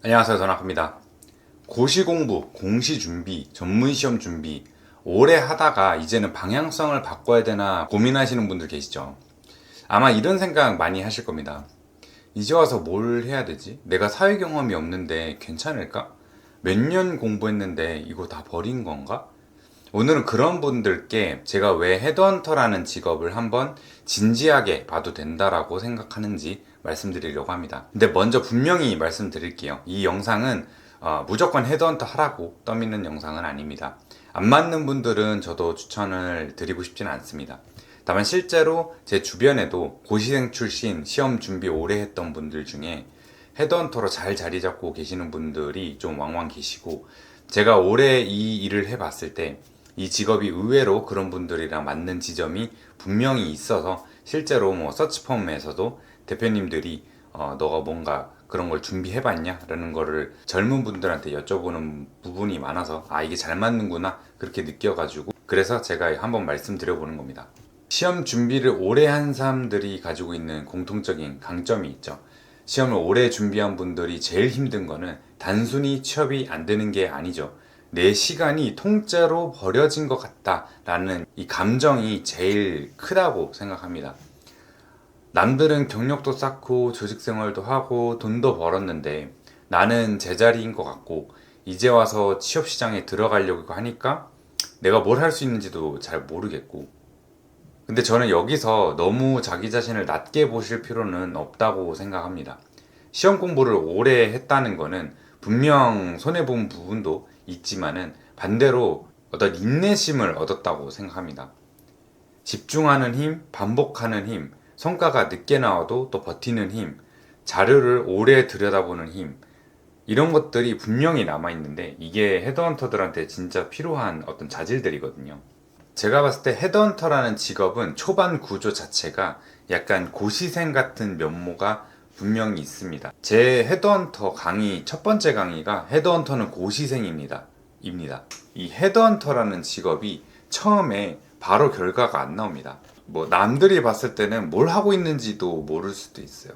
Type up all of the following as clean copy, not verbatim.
안녕하세요, 전학입니다. 고시 공부, 공시 준비, 전문 시험 준비 오래 하다가 이제는 방향성을 바꿔야 되나 고민하시는 분들 계시죠? 아마 이런 생각 많이 하실 겁니다. 이제 와서 뭘 해야 되지? 내가 사회 경험이 없는데 괜찮을까? 몇 년 공부했는데 이거 다 버린 건가? 오늘은 그런 분들께 제가 왜 헤드헌터라는 직업을 한번 진지하게 봐도 된다라고 생각하는지 말씀드리려고 합니다. 근데 먼저 분명히 말씀드릴게요. 이 영상은 무조건 헤드헌터 하라고 떠미는 영상은 아닙니다. 안 맞는 분들은 저도 추천을 드리고 싶지는 않습니다. 다만 실제로 제 주변에도 고시생 출신 시험 준비 오래 했던 분들 중에 헤드헌터로 잘 자리 잡고 계시는 분들이 좀 왕왕 계시고, 제가 오래 이 일을 해봤을 때 이 직업이 의외로 그런 분들이랑 맞는 지점이 분명히 있어서, 실제로 뭐 서치펌에서도 대표님들이 너가 뭔가 그런 걸 준비해봤냐? 라는 거를 젊은 분들한테 여쭤보는 부분이 많아서 이게 잘 맞는구나 그렇게 느껴가지고, 그래서 제가 한번 말씀드려보는 겁니다. 시험 준비를 오래 한 사람들이 가지고 있는 공통적인 강점이 있죠. 시험을 오래 준비한 분들이 제일 힘든 거는 단순히 취업이 안 되는 게 아니죠. 내 시간이 통째로 버려진 것 같다라는 이 감정이 제일 크다고 생각합니다. 남들은 경력도 쌓고 조직 생활도 하고 돈도 벌었는데 나는 제자리인 것 같고, 이제 와서 취업 시장에 들어가려고 하니까 내가 뭘 할 수 있는지도 잘 모르겠고, 근데 저는 여기서 너무 자기 자신을 낮게 보실 필요는 없다고 생각합니다. 시험 공부를 오래 했다는 거는 분명 손해본 부분도 있지만은 반대로 어떤 인내심을 얻었다고 생각합니다. 집중하는 힘, 반복하는 힘, 성과가 늦게 나와도 또 버티는 힘, 자료를 오래 들여다보는 힘, 이런 것들이 분명히 남아있는데, 이게 헤드헌터들한테 진짜 필요한 어떤 자질들이거든요. 제가 봤을 때 헤드헌터라는 직업은 초반 구조 자체가 약간 고시생 같은 면모가 분명히 있습니다. 제 헤드헌터 강의 첫 번째 강의가 헤드헌터는 고시생입니다. 이 헤드헌터라는 직업이 처음에 바로 결과가 안 나옵니다. 뭐 남들이 봤을 때는 뭘 하고 있는지도 모를 수도 있어요.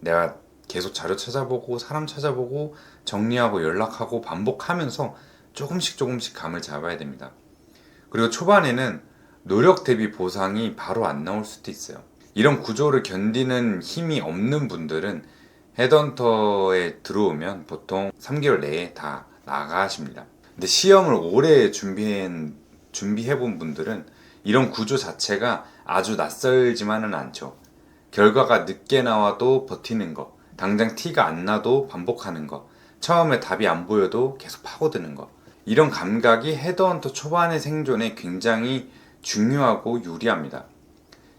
내가 계속 자료 찾아보고 사람 찾아보고 정리하고 연락하고 반복하면서 조금씩 감을 잡아야 됩니다. 그리고 초반에는 노력 대비 보상이 바로 안 나올 수도 있어요. 이런 구조를 견디는 힘이 없는 분들은 헤드헌터에 들어오면 보통 3개월 내에 다 나가십니다. 근데 시험을 오래 준비해본 분들은 이런 구조 자체가 아주 낯설지만은 않죠. 결과가 늦게 나와도 버티는 거, 당장 티가 안 나도 반복하는 거, 처음에 답이 안 보여도 계속 파고드는 거, 이런 감각이 헤드헌터 초반의 생존에 굉장히 중요하고 유리합니다.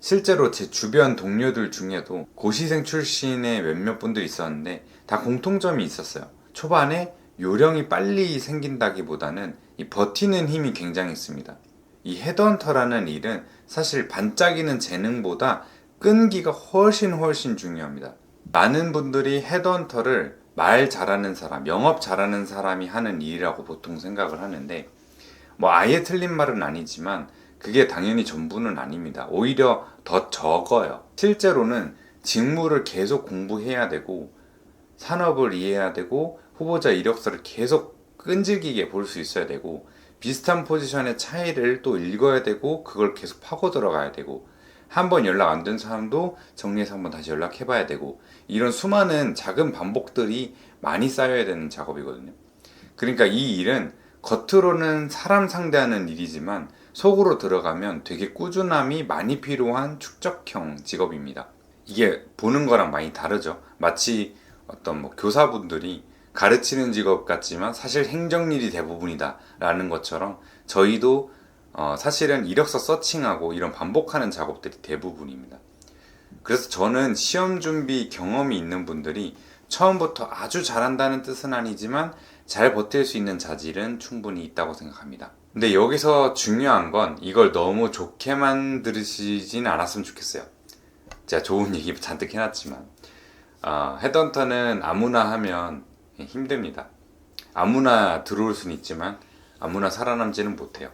실제로 제 주변 동료들 중에도 고시생 출신의 몇몇 분들이 있었는데 다 공통점이 있었어요. 초반에 요령이 빨리 생긴다기보다는 이 버티는 힘이 굉장했습니다. 이 헤드헌터라는 일은 사실 반짝이는 재능보다 끈기가 훨씬 중요합니다. 많은 분들이 헤드헌터를 말 잘하는 사람, 영업 잘하는 사람이 하는 일이라고 보통 생각을 하는데, 뭐 아예 틀린 말은 아니지만 그게 당연히 전부는 아닙니다. 오히려 더 적어요. 실제로는 직무를 계속 공부해야 되고, 산업을 이해해야 되고, 후보자 이력서를 계속 끈질기게 볼 수 있어야 되고, 비슷한 포지션의 차이를 또 읽어야 되고, 그걸 계속 파고 들어가야 되고, 한번 연락 안 된 사람도 정리해서 한번 다시 연락해 봐야 되고, 이런 수많은 작은 반복들이 많이 쌓여야 되는 작업이거든요. 그러니까 이 일은 겉으로는 사람 상대하는 일이지만 속으로 들어가면 되게 꾸준함이 많이 필요한 축적형 직업입니다. 이게 보는 거랑 많이 다르죠. 마치 어떤 뭐 교사분들이 가르치는 직업 같지만 사실 행정일이 대부분이다 라는 것처럼, 저희도 사실은 이력서 서칭하고 이런 반복하는 작업들이 대부분입니다. 그래서 저는 시험 준비 경험이 있는 분들이 처음부터 아주 잘한다는 뜻은 아니지만 잘 버틸 수 있는 자질은 충분히 있다고 생각합니다. 근데 여기서 중요한 건 이걸 너무 좋게만 들으시진 않았으면 좋겠어요. 제가 좋은 얘기 잔뜩 해놨지만 헤드헌터는 아무나 하면 힘듭니다. 아무나 들어올 수는 있지만 아무나 살아남지는 못해요.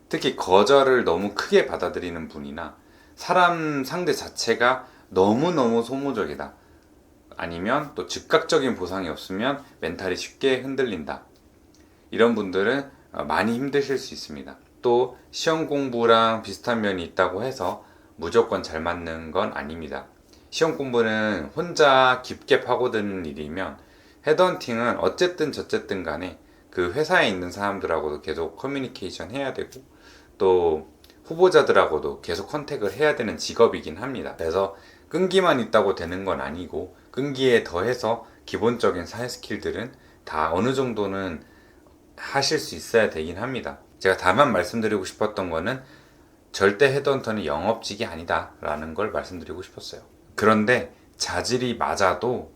특히 거절을 너무 크게 받아들이는 분이나 사람 상대 자체가 너무너무 소모적이다, 아니면 또 즉각적인 보상이 없으면 멘탈이 쉽게 흔들린다. 이런 분들은 많이 힘드실 수 있습니다. 또 시험 공부랑 비슷한 면이 있다고 해서 무조건 잘 맞는 건 아닙니다. 시험 공부는 혼자 깊게 파고드는 일이면 헤드헌팅은 어쨌든 저쨌든 간에 그 회사에 있는 사람들하고도 계속 커뮤니케이션 해야 되고 또 후보자들하고도 계속 컨택을 해야 되는 직업이긴 합니다. 그래서 끈기만 있다고 되는 건 아니고 끈기에 더해서 기본적인 사회 스킬들은 다 어느 정도는 하실 수 있어야 되긴 합니다. 제가 다만 말씀드리고 싶었던 거는 절대 헤드헌터는 영업직이 아니다 라는 걸 말씀드리고 싶었어요. 그런데 자질이 맞아도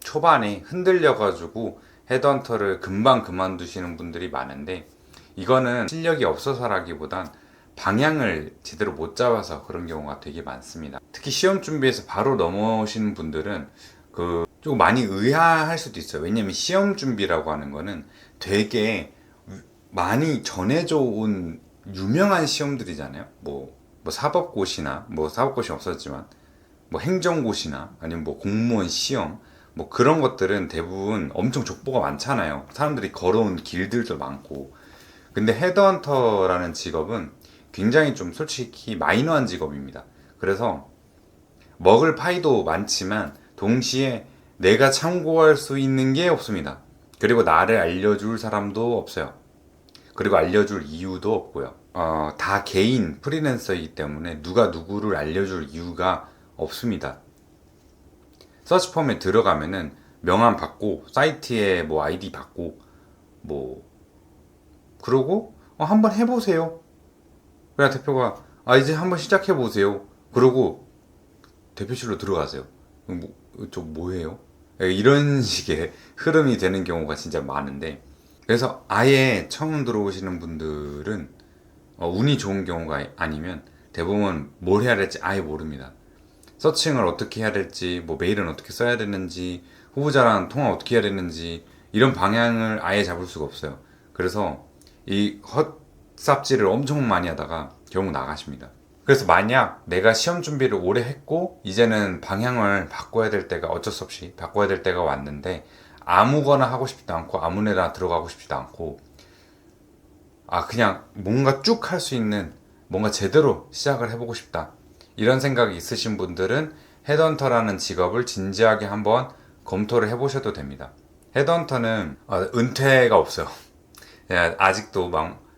초반에 흔들려가지고 헤드헌터를 금방 그만두시는 분들이 많은데 이거는 실력이 없어서라기보단 방향을 제대로 못 잡아서 그런 경우가 되게 많습니다. 특히 시험 준비해서 바로 넘어오시는 분들은 조금 많이 의아할 수도 있어요. 왜냐면 시험 준비라고 하는 거는 되게 많이 전해져 온 유명한 시험들이잖아요. 뭐 사법고시나 사법고시 없었지만 행정고시나 아니면 공무원 시험 그런 것들은 대부분 엄청 족보가 많잖아요. 사람들이 걸어온 길들도 많고. 근데 헤드헌터라는 직업은 굉장히 좀 솔직히 마이너한 직업입니다. 그래서 먹을 파이도 많지만 동시에 내가 참고할 수 있는 게 없습니다. 그리고 나를 알려줄 사람도 없어요. 그리고 알려줄 이유도 없고요. 다 개인 프리랜서이기 때문에 누가 누구를 알려줄 이유가 없습니다. 서치펌에 들어가면은 명함 받고 사이트에 아이디 받고 그러고 한번 해보세요. 그냥 대표가 이제 한번 시작해보세요. 그러고 대표실로 들어가세요. 저 뭐해요? 이런 식의 흐름이 되는 경우가 진짜 많은데 그래서 아예 처음 들어오시는 분들은 운이 좋은 경우가 아니면 대부분 뭘 해야 될지 아예 모릅니다. 서칭을 어떻게 해야 될지, 메일은 어떻게 써야 되는지, 후보자랑 통화 어떻게 해야 되는지 이런 방향을 아예 잡을 수가 없어요. 그래서 이 헛삽질을 엄청 많이 하다가 결국 나가십니다. 그래서 만약 내가 시험 준비를 오래 했고 이제는 방향을 바꿔야 될 때가 어쩔 수 없이 바꿔야 될 때가 왔는데 아무거나 하고 싶지도 않고 아무데나 들어가고 싶지도 않고 그냥 뭔가 쭉 할 수 있는 뭔가 제대로 시작을 해보고 싶다 이런 생각이 있으신 분들은 헤드헌터라는 직업을 진지하게 한번 검토를 해보셔도 됩니다. 헤드헌터는 은퇴가 없어요. 아직도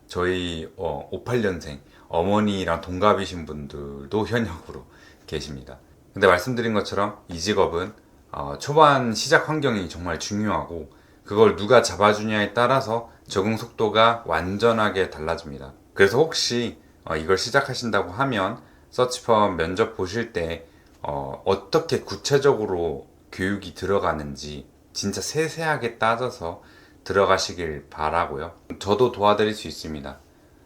저희 58년생 어머니랑 동갑이신 분들도 현역으로 계십니다. 근데 말씀드린 것처럼 이 직업은 초반 시작 환경이 정말 중요하고 그걸 누가 잡아주냐에 따라서 적응 속도가 완전하게 달라집니다. 그래서 혹시 이걸 시작하신다고 하면 서치펌 면접 보실 때 어떻게 구체적으로 교육이 들어가는지 진짜 세세하게 따져서 들어가시길 바라고요. 저도 도와드릴 수 있습니다.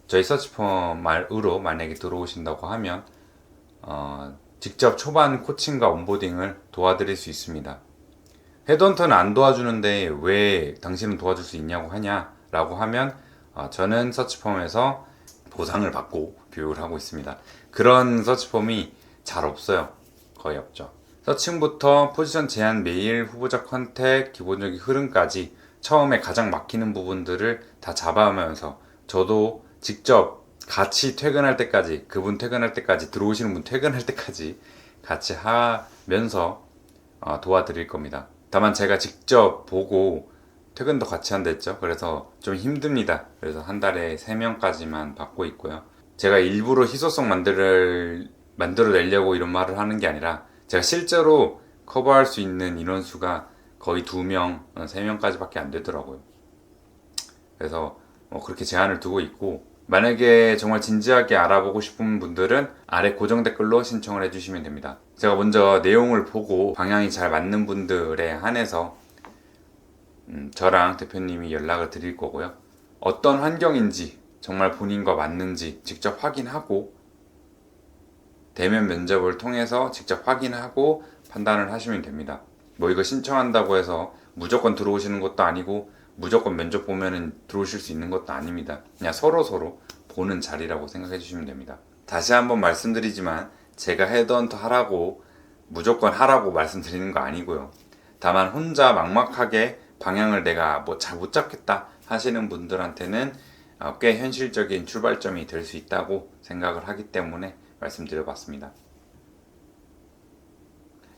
저희 서치펌으로 만약에 들어오신다고 하면 직접 초반 코칭과 온보딩을 도와드릴 수 있습니다. 헤드헌터는 안 도와주는데 왜 당신은 도와줄 수 있냐고 하냐라고 하면 저는 서치펌에서 보상을 받고 교육을 하고 있습니다. 그런 서치펌이 잘 없어요. 거의 없죠. 서칭부터 포지션 제안, 메일, 후보자 컨택, 기본적인 흐름까지 처음에 가장 막히는 부분들을 다 잡아가면서 저도 직접 같이 퇴근할 때까지 그분 퇴근할 때까지 들어오시는 분 퇴근할 때까지 같이 하면서 도와드릴 겁니다. 다만 제가 직접 보고 퇴근도 같이 한다 했죠. 그래서 좀 힘듭니다. 그래서 한 달에 3명까지만 받고 있고요. 제가 일부러 희소성 만들어내려고 이런 말을 하는 게 아니라 제가 실제로 커버할 수 있는 인원수가 거의 2명, 3명까지 밖에 안 되더라고요. 그래서 그렇게 제한을 두고 있고 만약에 정말 진지하게 알아보고 싶은 분들은 아래 고정 댓글로 신청을 해주시면 됩니다. 제가 먼저 내용을 보고 방향이 잘 맞는 분들에 한해서 저랑 대표님이 연락을 드릴 거고요. 어떤 환경인지 정말 본인과 맞는지 직접 확인하고 대면 면접을 통해서 직접 확인하고 판단을 하시면 됩니다. 이거 신청한다고 해서 무조건 들어오시는 것도 아니고 무조건 면접 보면은 들어오실 수 있는 것도 아닙니다. 그냥 서로 보는 자리라고 생각해 주시면 됩니다. 다시 한번 말씀드리지만 제가 헤드헌터 하라고 무조건 하라고 말씀드리는 거 아니고요. 다만 혼자 막막하게 방향을 내가 뭐 잘 못 잡겠다 하시는 분들한테는 꽤 현실적인 출발점이 될 수 있다고 생각을 하기 때문에 말씀드려봤습니다.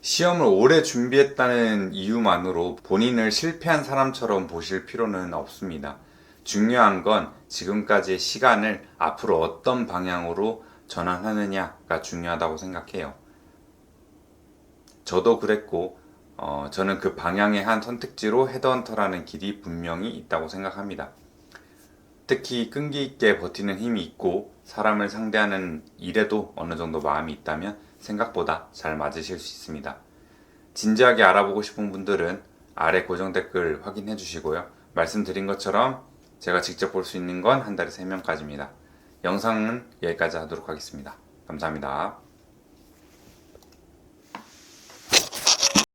시험을 오래 준비했다는 이유만으로 본인을 실패한 사람처럼 보실 필요는 없습니다. 중요한 건 지금까지의 시간을 앞으로 어떤 방향으로 전환하느냐가 중요하다고 생각해요. 저도 그랬고, 저는 그 방향의 한 선택지로 헤드헌터라는 길이 분명히 있다고 생각합니다. 특히 끈기 있게 버티는 힘이 있고 사람을 상대하는 일에도 어느 정도 마음이 있다면 생각보다 잘 맞으실 수 있습니다. 진지하게 알아보고 싶은 분들은 아래 고정 댓글 확인해 주시고요. 말씀드린 것처럼 제가 직접 볼 수 있는 건 한 달에 3명까지입니다. 영상은 여기까지 하도록 하겠습니다. 감사합니다.